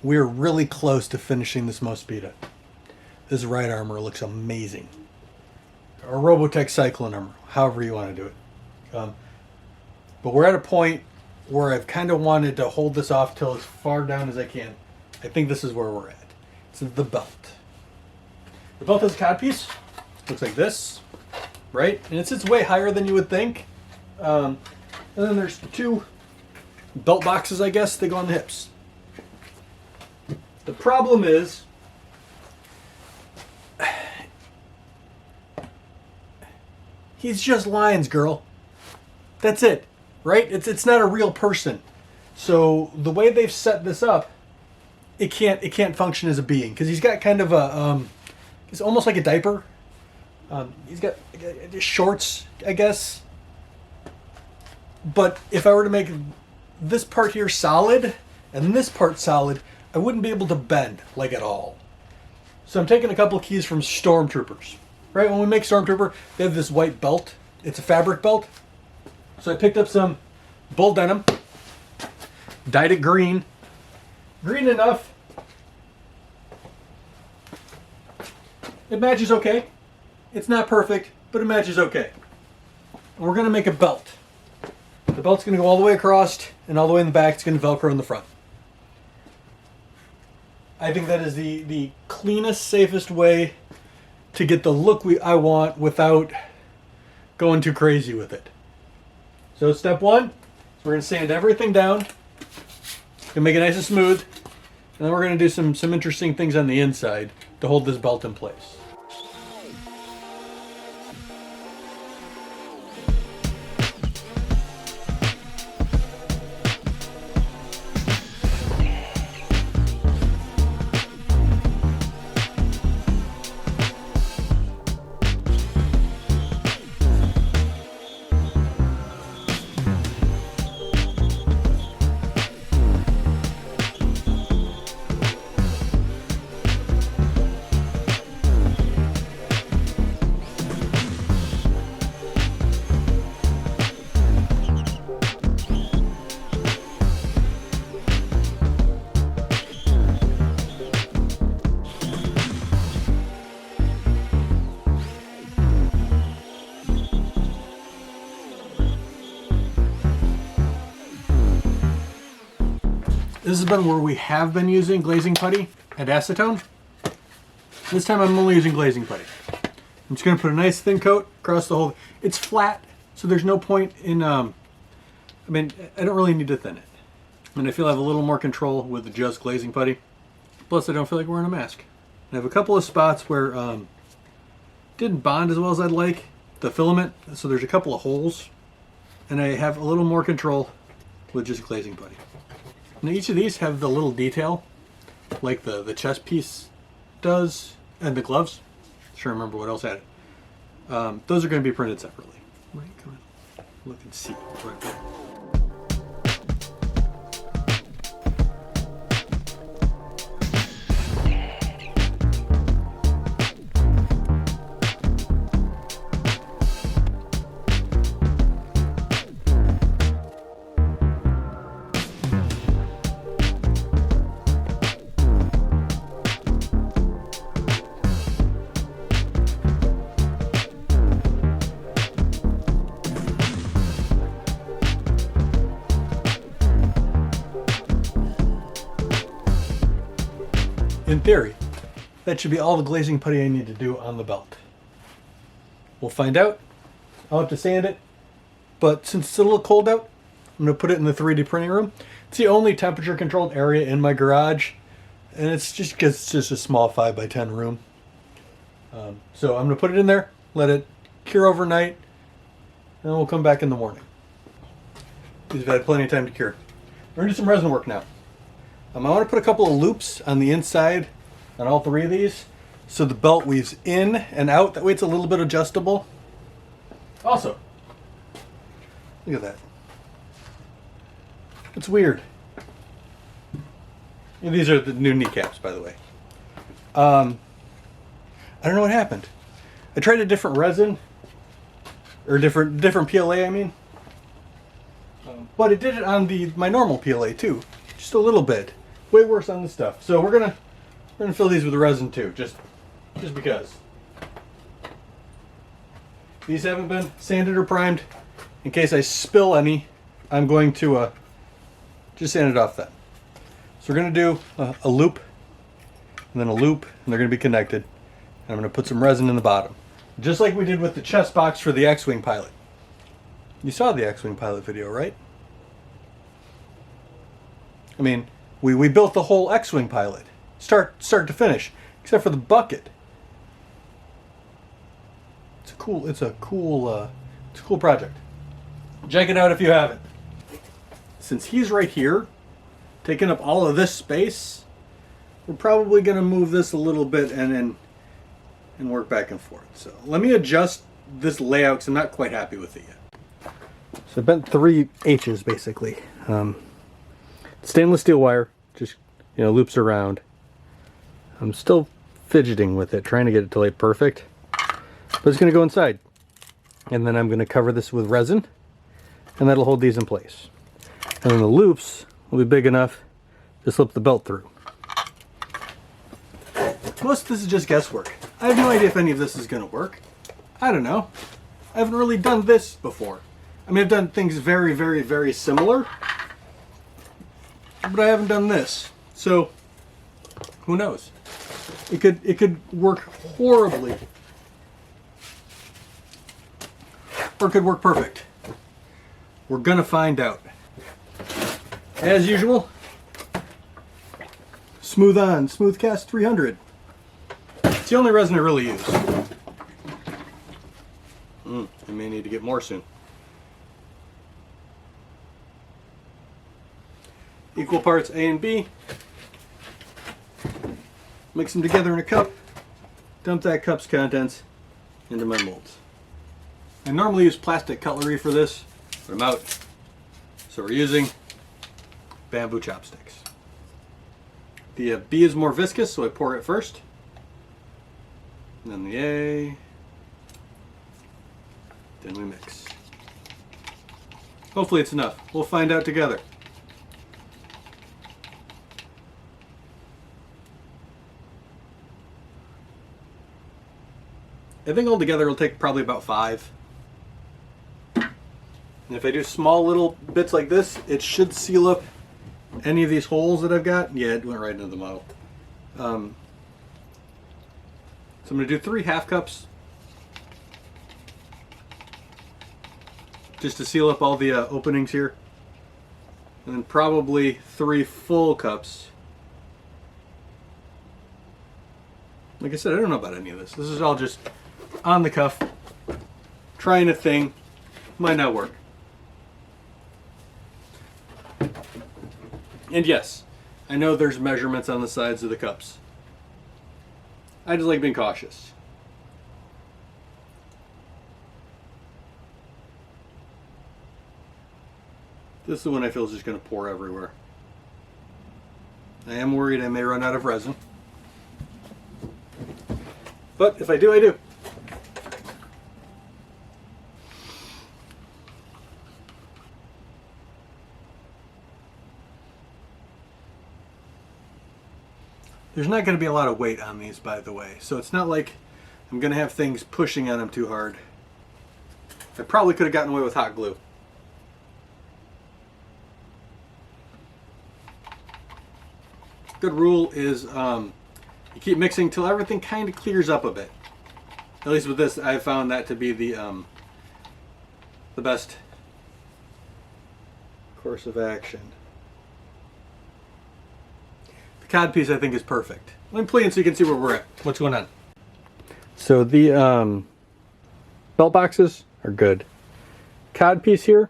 we're really close to finishing this MOSPEADA. This ride armor looks amazing. Or Robotech Cyclone Armor, however you want to do it. But we're at a point where I've kind of wanted to hold this off till as far down as I can. I think this is where we're at. It's the belt. The belt has a codpiece. Looks like this, right? And it sits way higher than you would think. And then there's two belt boxes, I guess, they go on the hips. The problem is, he's just lines, girl. That's it, right? It's not a real person. So the way they've set this up, it can't function as a being because he's got kind of a it's almost like a diaper. He's got shorts, I guess. But if I were to make this part here solid and this part solid, I wouldn't be able to bend like at all. So I'm taking a couple of keys from Stormtroopers. Right, when we make Stormtrooper, they have this white belt. It's a fabric belt. So I picked up some bull denim, dyed it green. Green enough. It matches okay. It's not perfect, but it matches okay. And we're going to make a belt. The belt's going to go all the way across and all the way in the back. It's going to Velcro in the front. I think that is the cleanest, safest way to get the look I want without going too crazy with it. So step one, we're going to sand everything down. Gonna make it nice and smooth. And then we're going to do some interesting things on the inside to hold this belt in place. This has been where we have been using glazing putty and acetone. This time I'm only using glazing putty. I'm just going to put a nice thin coat across the whole. It's flat, so there's no point in, I don't really need to thin it. And I feel I have a little more control with just glazing putty. Plus I don't feel like wearing a mask. I have a couple of spots where didn't bond as well as I'd like, the filament, so there's a couple of holes. And I have a little more control with just glazing putty. Now each of these have the little detail, like the chest piece does, and the gloves. I'm sure I remember what else had it. Those are going to be printed separately. Right, come on, look and see right there. In theory, that should be all the glazing putty I need to do on the belt. We'll find out. I'll have to sand it, but since it's a little cold out, I'm going to put it in the 3D printing room. It's the only temperature controlled area in my garage, and it's just because it's just a small 5x10 room. So I'm going to put it in there, let it cure overnight, and then we'll come back in the morning. We've had plenty of time to cure. We're going to do some resin work now. I want to put a couple of loops on the inside on all three of these so the belt weaves in and out. That way it's a little bit adjustable. Also, look at that. It's weird. And these are the new kneecaps, by the way. I don't know what happened. I tried a different resin, or different PLA, I mean. But it did it on my normal PLA too, just a little bit. way worse on the stuff. So we're gonna fill these with resin too, just because. These haven't been sanded or primed. In case I spill any, I'm going to just sand it off then. So we're gonna do a loop, and then a loop, and they're gonna be connected. And I'm gonna put some resin in the bottom, just like we did with the chest box for the X-Wing pilot. You saw the X-Wing pilot video, right? I mean, we built the whole X-Wing pilot, start to finish, except for the bucket. It's a cool project. Check it out if you haven't. Since he's right here, taking up all of this space, we're probably going to move this a little bit and work back and forth. So let me adjust this layout because I'm not quite happy with it yet. So I bent 3 H's basically. Stainless steel wire, just loops around. I'm still fidgeting with it, trying to get it to lay perfect. But it's going to go inside. And then I'm going to cover this with resin, and that'll hold these in place. And then the loops will be big enough to slip the belt through. Most of this is just guesswork. I have no idea if any of this is going to work. I don't know. I haven't really done this before. I mean, I've done things very, very, very similar, but I haven't done this. So, who knows? It could work horribly, or it could work perfect. We're gonna find out. As usual, smooth on, smooth cast 300. It's the only resin I really use. I may need to get more soon. Equal parts A and B. Mix them together in a cup. Dump that cup's contents into my molds. I normally use plastic cutlery for this, but I'm out. So we're using bamboo chopsticks. The B is more viscous, so I pour it first. And then the A. Then we mix. Hopefully it's enough. We'll find out together. I think altogether it'll take probably about 5. And if I do small little bits like this, it should seal up any of these holes that I've got. Yeah, it went right into the model. So I'm going to do 3 half cups just to seal up all the openings here. And then probably 3 full cups. Like I said, I don't know about any of this. This is all just on the cuff, trying a thing. Might not work. And yes, I know there's measurements on the sides of the cups. I just like being cautious. This is the one I feel is just going to pour everywhere. I am worried I may run out of resin. But if I do, I do. There's not going to be a lot of weight on these, by the way, so it's not like I'm going to have things pushing on them too hard. I probably could have gotten away with hot glue. Good rule is you keep mixing till everything kind of clears up a bit. At least with this, I found that to be the best course of action. The cod piece I think is perfect. Let me play in so you can see where we're at. What's going on? So the belt boxes are good. Cod piece here,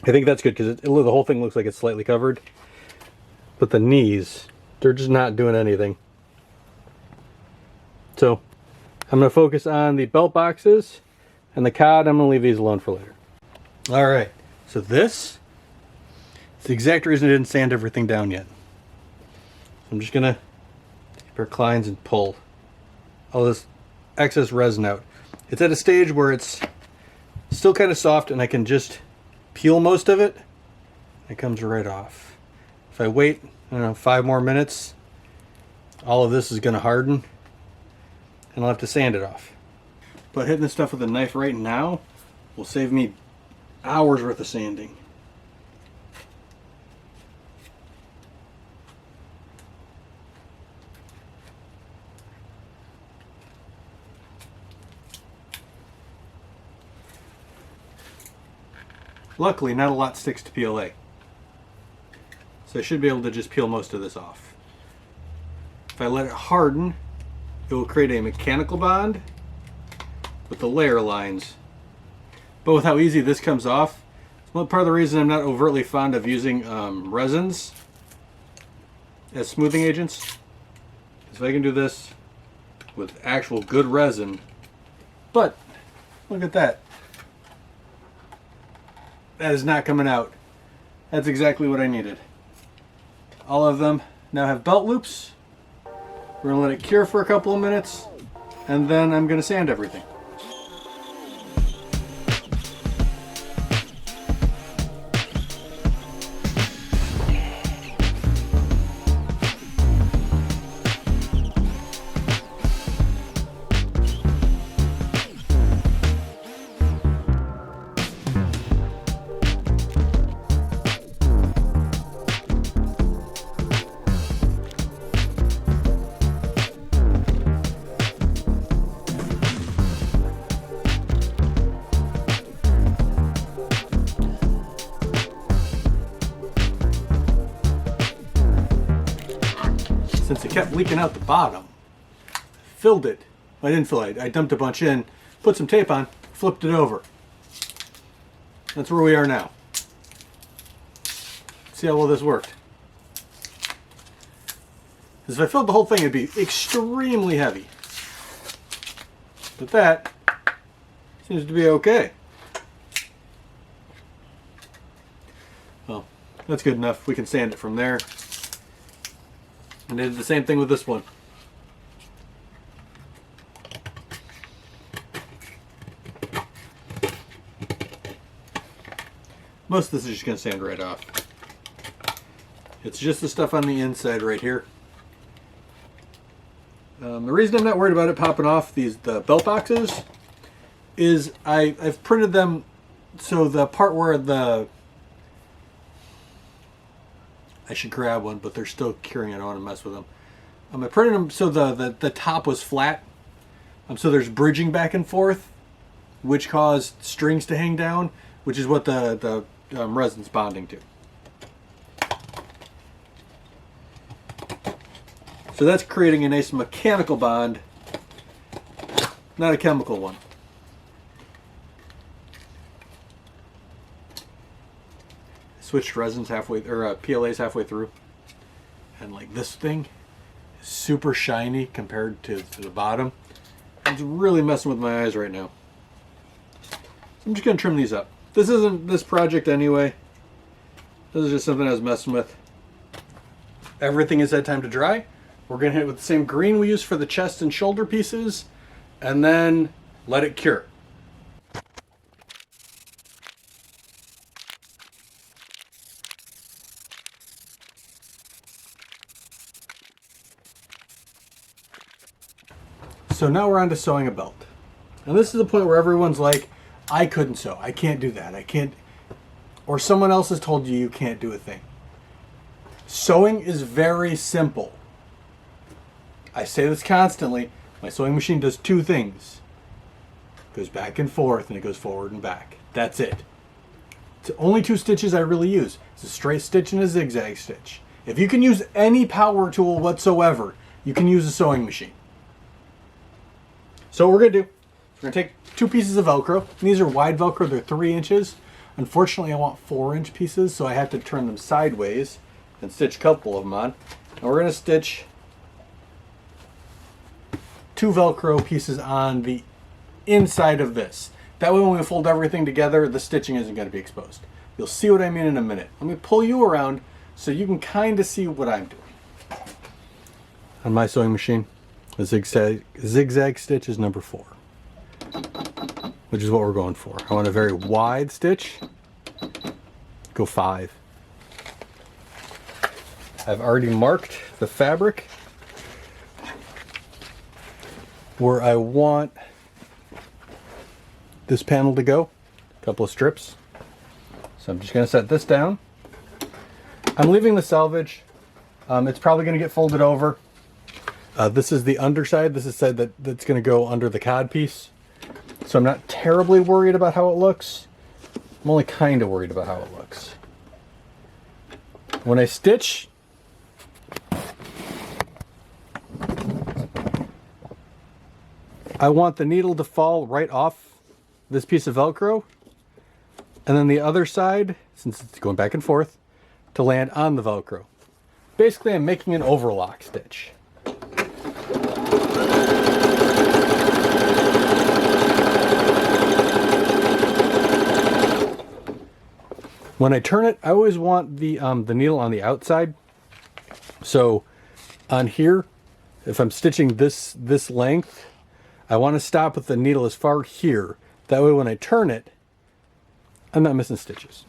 I think that's good because the whole thing looks like it's slightly covered. But the knees, they're just not doing anything. So I'm going to focus on the belt boxes, and the cod, I'm going to leave these alone for later. All right, so this is the exact reason I didn't sand everything down yet. I'm just going to take a pair of Kleins and pull all this excess resin out. It's at a stage where it's still kind of soft, and I can just peel most of it. It comes right off. If I wait I don't know, 5 more minutes. All of this is going to harden, and I'll have to sand it off. But hitting this stuff with a knife right now will save me hours worth of sanding. Luckily, not a lot sticks to PLA. So I should be able to just peel most of this off. If I let it harden, it will create a mechanical bond with the layer lines. But with how easy this comes off, it's one part of the reason I'm not overtly fond of using resins as smoothing agents. If I can do this with actual good resin, but look at that. That is not coming out. That's exactly what I needed. All of them now have belt loops. We're gonna let it cure for a couple of minutes, and then I'm gonna sand everything. Since it kept leaking out the bottom, filled it. I didn't fill it. I dumped a bunch in, put some tape on, flipped it over. That's where we are now. See how well this worked. Because if I filled the whole thing, it'd be extremely heavy. But that seems to be okay. Well, that's good enough. We can sand it from there. And I did the same thing with this one. Most of this is just going to sand right off. It's just the stuff on the inside right here. The reason I'm not worried about it popping off the belt boxes is I've printed them so the part where I should grab one, but they're still curing. I don't want to mess with them. I printed them so the top was flat. So there's bridging back and forth, which caused strings to hang down, which is what the resin's bonding to. So that's creating a nice mechanical bond, not a chemical one. Switched resins halfway, or PLAs halfway through, and like this thing is super shiny compared to the bottom. It's really messing with my eyes right now. So I'm just gonna trim these up. This isn't this project anyway. This is just something I was messing with. Everything has had time to dry. We're gonna hit it with the same green we used for the chest and shoulder pieces, and then let it cure. So now we're on to sewing a belt. And this is the point where everyone's like, I couldn't sew. I can't do that. I can't. Or someone else has told you you can't do a thing. Sewing is very simple. I say this constantly. My sewing machine does two things. It goes back and forth, and it goes forward and back. That's it. It's only two stitches I really use. It's a straight stitch and a zigzag stitch. If you can use any power tool whatsoever, you can use a sewing machine. So what we're going to do, we're going to take two pieces of Velcro. And these are wide Velcro, they're 3 inches. Unfortunately, I want 4-inch pieces, so I have to turn them sideways and stitch a couple of them on. And we're going to stitch 2 Velcro pieces on the inside of this. That way when we fold everything together, the stitching isn't going to be exposed. You'll see what I mean in a minute. Let me pull you around so you can kind of see what I'm doing. On my sewing machine, the zigzag stitch is number 4, which is what we're going for. I want a very wide stitch. Go 5. I've already marked the fabric where I want this panel to go. A couple of strips. So I'm just going to set this down. I'm leaving the selvage. It's probably going to get folded over. This is the underside. This is the side that's going to go under the cod piece. So I'm not terribly worried about how it looks. I'm only kind of worried about how it looks. When I stitch, I want the needle to fall right off this piece of Velcro, and then the other side, since it's going back and forth, to land on the Velcro. Basically, I'm making an overlock stitch. When I turn it, I always want the needle on the outside. So on here, if I'm stitching this length, I want to stop with the needle as far here. That way when I turn it, I'm not missing stitches.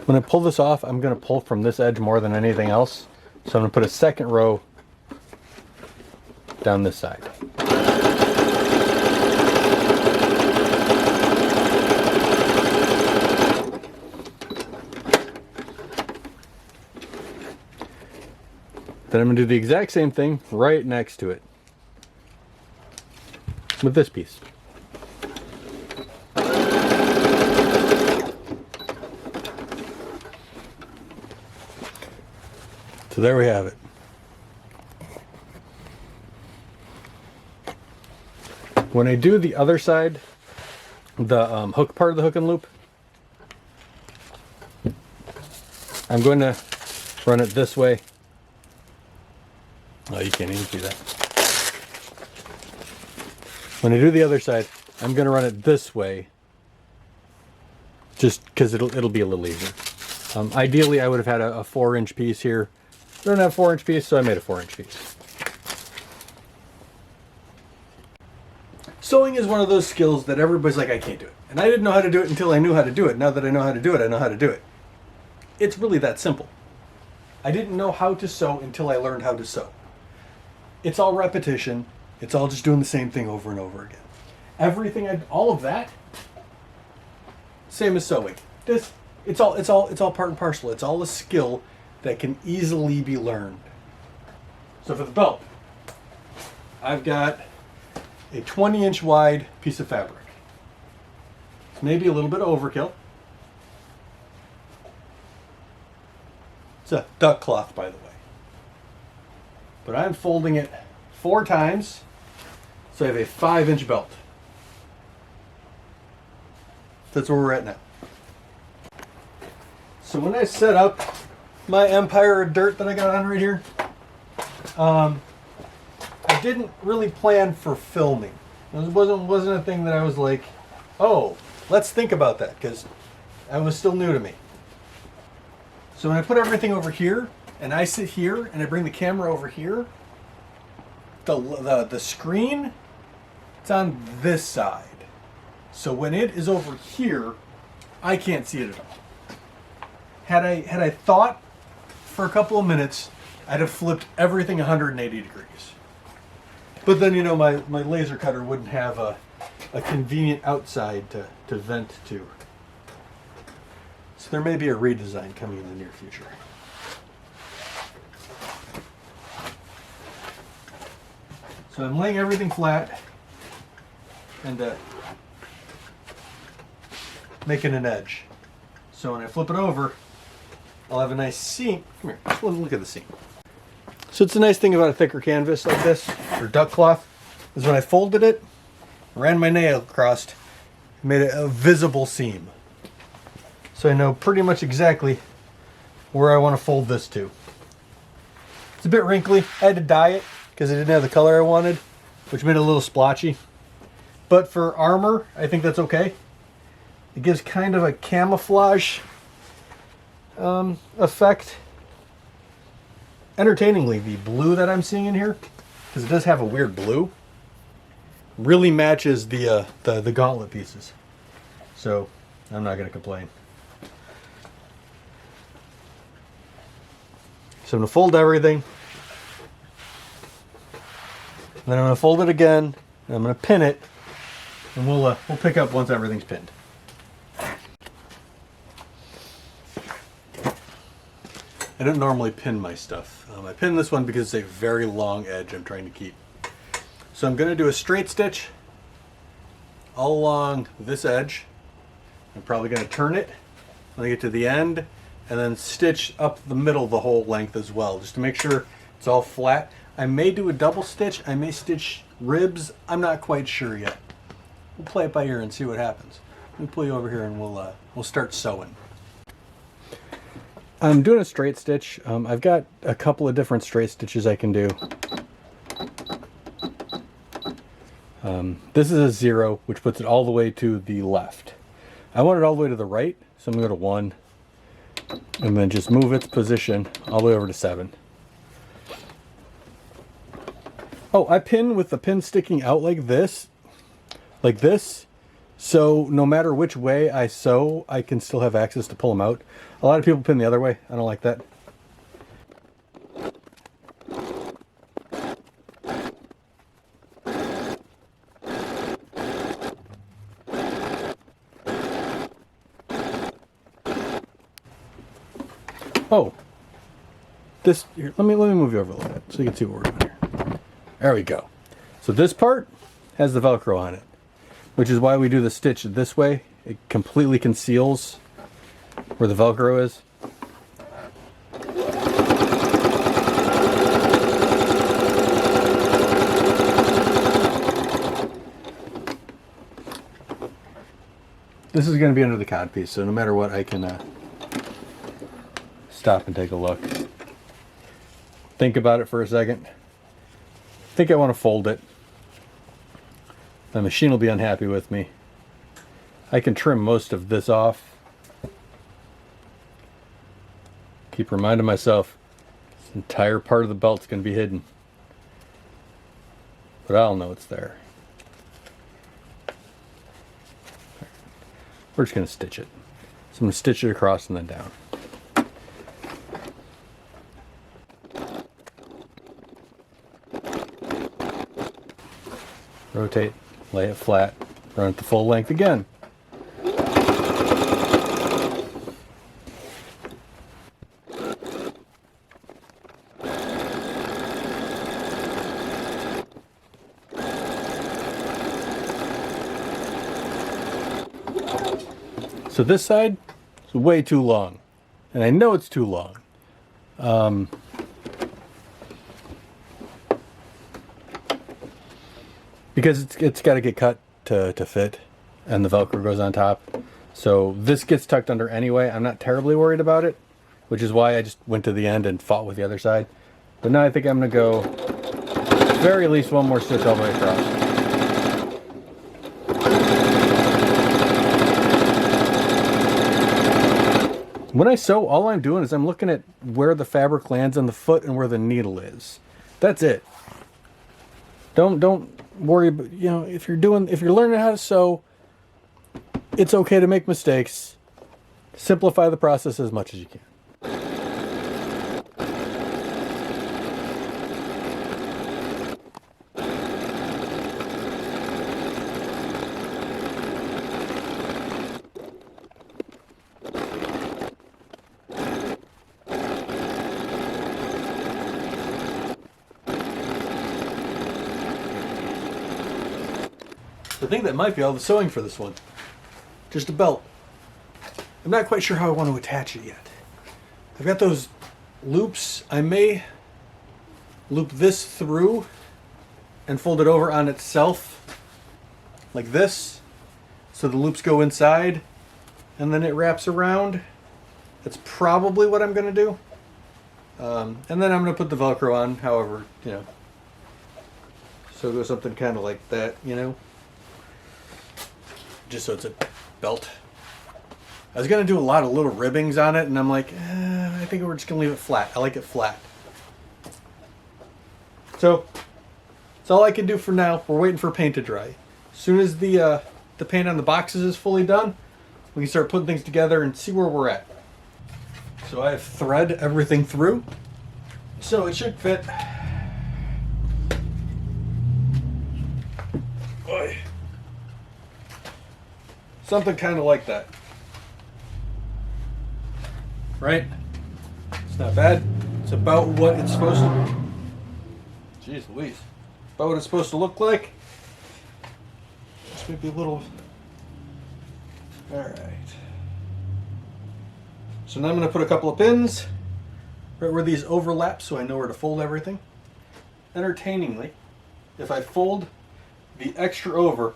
When I pull this off, I'm going to pull from this edge more than anything else. So I'm going to put a second row down this side. Then I'm going to do the exact same thing right next to it with this piece. So there we have it. When I do the other side, the hook part of the hook and loop, I'm going to run it this way. Oh, you can't even see that. When I do the other side, I'm going to run it this way, just because it'll be a little easier. Ideally, I would have had a 4-inch piece here. I don't have a 4-inch piece, so I made a 4-inch piece. Sewing is one of those skills that everybody's like, I can't do it. And I didn't know how to do it until I knew how to do it. Now that I know how to do it, I know how to do it. It's really that simple. I didn't know how to sew until I learned how to sew. It's all repetition. It's all just doing the same thing over and over again. Everything, all of that, same as sewing. It's all part and parcel. It's all a skill that can easily be learned. So for the belt, I've got a 20-inch wide piece of fabric. It's maybe a little bit overkill. It's a duck cloth, by the way. But I'm folding it 4 times, so I have a 5-inch belt. That's where we're at now. So when I set up my empire of dirt that I got on right here, I didn't really plan for filming. It wasn't a thing that I was like, oh, let's think about that, because that was still new to me. So when I put everything over here, and I sit here, and I bring the camera over here, the screen, it's on this side. So when it is over here, I can't see it at all. Had I thought for a couple of minutes, I'd have flipped everything 180 degrees. But then, you know, my laser cutter wouldn't have a convenient outside to vent to. So there may be a redesign coming in the near future. So I'm laying everything flat and making an edge. So when I flip it over, I'll have a nice seam. Come here, let's look at the seam. So it's a nice thing about a thicker canvas like this, or duck cloth, is when I folded it, ran my nail across, made it a visible seam. So I know pretty much exactly where I want to fold this to. It's a bit wrinkly. I had to dye it because it didn't have the color I wanted, which made it a little splotchy. But for armor, I think that's okay. It gives kind of a camouflage effect. Entertainingly, the blue that I'm seeing in here, because it does have a weird blue, really matches the gauntlet pieces. So I'm not going to complain. So I'm going to fold everything. Then I'm going to fold it again. And I'm going to pin it. And we'll pick up once everything's pinned. I don't normally pin my stuff. I pin this one because it's a very long edge I'm trying to keep. So I'm going to do a straight stitch all along this edge. I'm probably going to turn it when I get to the end, and then stitch up the middle the whole length as well, just to make sure it's all flat. I may do a double stitch. I may stitch ribs. I'm not quite sure yet. We'll play it by ear and see what happens. Let me pull you over here and we'll start sewing. I'm doing a straight stitch. I've got a couple of different straight stitches I can do. This is a 0, which puts it all the way to the left. I want it all the way to the right, so I'm going to go to 1. And then just move its position all the way over to 7. Oh, I pin with the pin sticking out like this. So no matter which way I sew, I can still have access to pull them out. A lot of people pin the other way. I don't like that. Oh, this here, let me move you over a little bit so you can see what we're doing here. There we go. So this part has the Velcro on it, which is why we do the stitch this way. It completely conceals where the Velcro is. This is going to be under the codpiece, so no matter what, I can stop and take a look. Think about it for a second. I think I want to fold it. The machine will be unhappy with me. I can trim most of this off. Keep reminding myself this entire part of the belt's going to be hidden. But I'll know it's there. We're just going to stitch it. So I'm going to stitch it across and then down. Rotate, lay it flat, run it the full length again. So this side is way too long, and I know it's too long. Because it's got to get cut to fit, and the Velcro goes on top. So this gets tucked under anyway. I'm not terribly worried about it, which is why I just went to the end and fought with the other side. But now I think I'm going to go at the very least one more stitch all the way across. When I sew, all I'm doing is I'm looking at where the fabric lands on the foot and where the needle is. That's it. Don't worry about, you know, if you're learning how to sew, it's okay to make mistakes. Simplify the process as much as you can. I think that might be all the sewing for this one. Just a belt. I'm not quite sure how I want to attach it yet. I've got those loops. I may loop this through and fold it over on itself like this, so the loops go inside and then it wraps around. That's probably what I'm going to do. And then I'm going to put the Velcro on, however, you know. So go something kind of like that, you know. Just so it's a belt. I was going to do a lot of little ribbings on it, and I'm like, I think we're just going to leave it flat. I like it flat. So, that's all I can do for now. We're waiting for paint to dry. As soon as the paint on the boxes is fully done, we can start putting things together and see where we're at. So I have thread everything through, so it should fit. Boy. Something kind of like that. Right? It's not bad. It's about what it's supposed to. Jeez Louise. About what it's supposed to look like. This might be a little. Alright. So now I'm going to put a couple of pins right where these overlap so I know where to fold everything. Entertainingly, if I fold the extra over,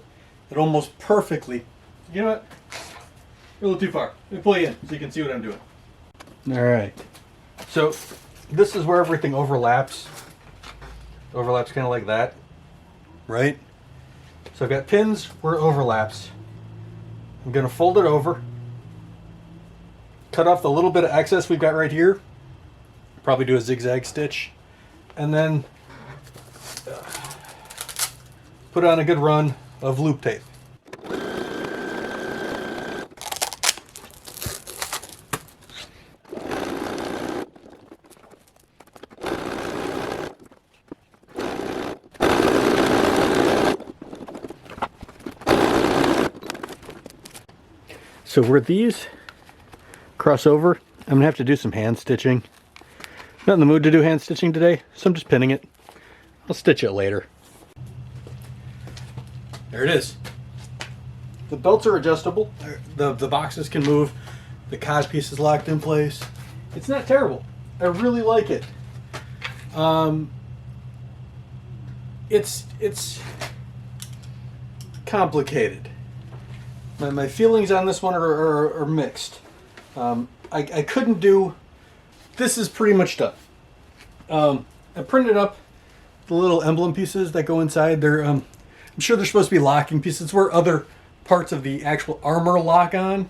it almost perfectly. You know what? You're a little too far. Let me pull you in so you can see what I'm doing. Alright. So this is where everything overlaps. Overlaps kind of like that. Right? So I've got pins where it overlaps. I'm going to fold it over. Cut off the little bit of excess we've got right here. Probably do a zigzag stitch. And then put on a good run of loop tape. So where these cross over, I'm gonna have to do some hand stitching. Not in the mood to do hand stitching today, so I'm just pinning it. I'll stitch it later. There it is. The belts are adjustable. The boxes can move. The cod piece is locked in place. It's not terrible. I really like it. It's complicated. My feelings on this one are mixed. I couldn't do. This is pretty much done. I printed up the little emblem pieces that go inside. They're I'm sure they're supposed to be locking pieces where other parts of the actual armor lock on.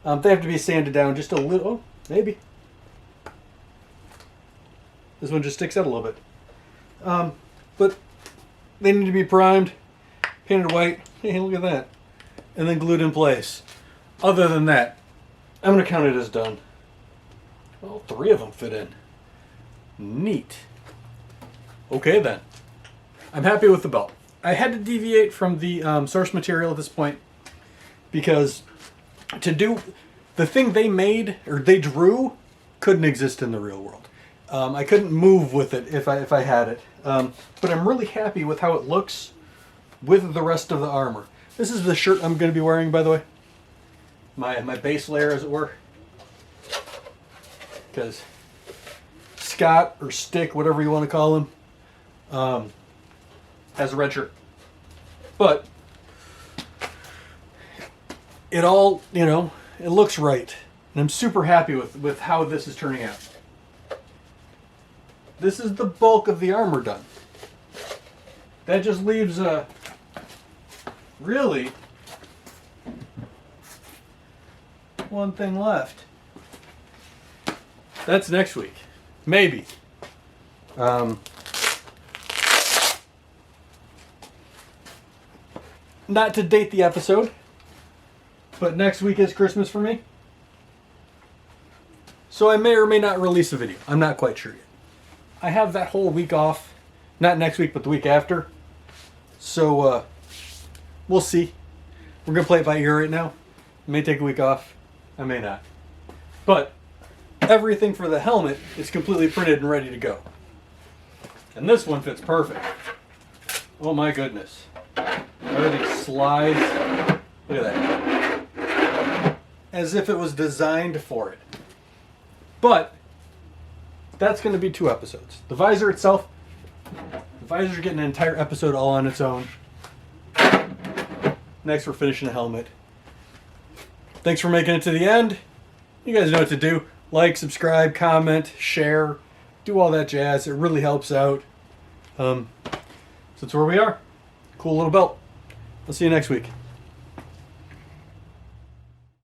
They have to be sanded down just a little. Oh, maybe. This one just sticks out a little bit. But they need to be primed, painted white. Hey, look at that. And then glued in place. Other than that, I'm going to count it as done. Well, 3 of them fit in. Neat. Okay then. I'm happy with the belt. I had to deviate from the source material at this point because to do the thing they made or they drew couldn't exist in the real world. I couldn't move with it if I had it. But I'm really happy with how it looks with the rest of the armor. This is the shirt I'm going to be wearing, by the way. My base layer, as it were. Because Scott, or Stick, whatever you want to call him, has a red shirt. But it all, you know, it looks right. And I'm super happy with how this is turning out. This is the bulk of the armor done. That just leaves really one thing left. That's next week. Maybe. Not to date the episode, but next week is Christmas for me. So I may or may not release a video. I'm not quite sure yet. I have that whole week off. Not next week, but the week after. So, we'll see. We're going to play it by ear right now. I may take a week off. I may not. But everything for the helmet is completely printed and ready to go. And this one fits perfect. Oh my goodness. Everything slides. Look at that. As if it was designed for it. But that's going to be 2 episodes. The visor itself, the visor's getting an entire episode all on its own. Next, we're finishing the helmet. Thanks for making it to the end. You guys know what to do. Like, subscribe, comment, share, do all that jazz. It really helps out. So that's where we are. Cool little belt. I'll see you next week.